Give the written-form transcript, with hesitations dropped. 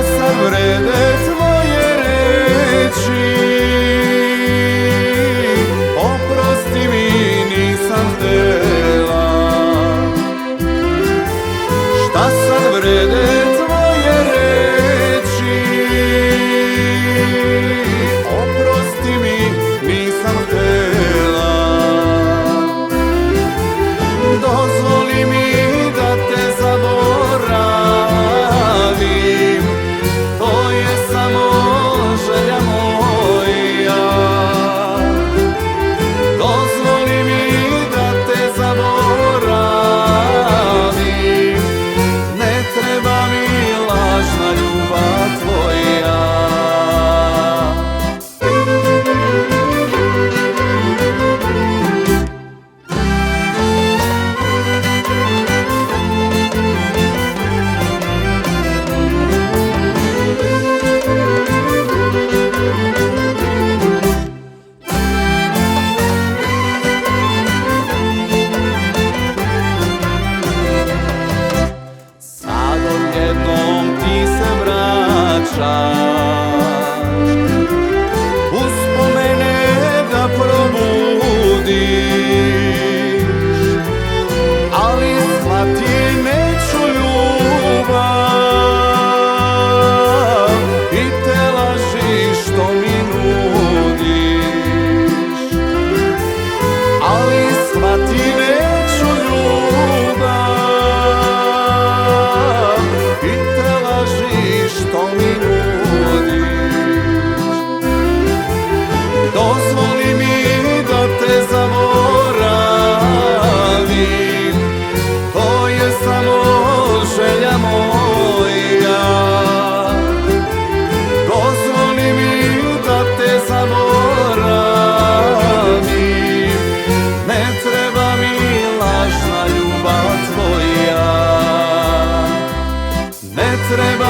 sad vrede tvoje reči? Oprosti mi, nisam htela. Šta sad vrede tvoje reči? Oprosti mi, nisam htela. Dozvoli mi da te zaboravim, to je samo želja moja. Dozvoli mi da te zaboravim, ne treba mi lažna ljubav tvoja. Uspomene da probudiš, ali shvati neću ljubav i te laži što mi nudiš. Ali shvati neću ljubav i te laži što mi nudiš. Dozvoli mi da te zaboravim, to je samo želja moja. Dozvoli mi da te zaboravim, ne treba mi lažna ljubav tvoja. Ne treba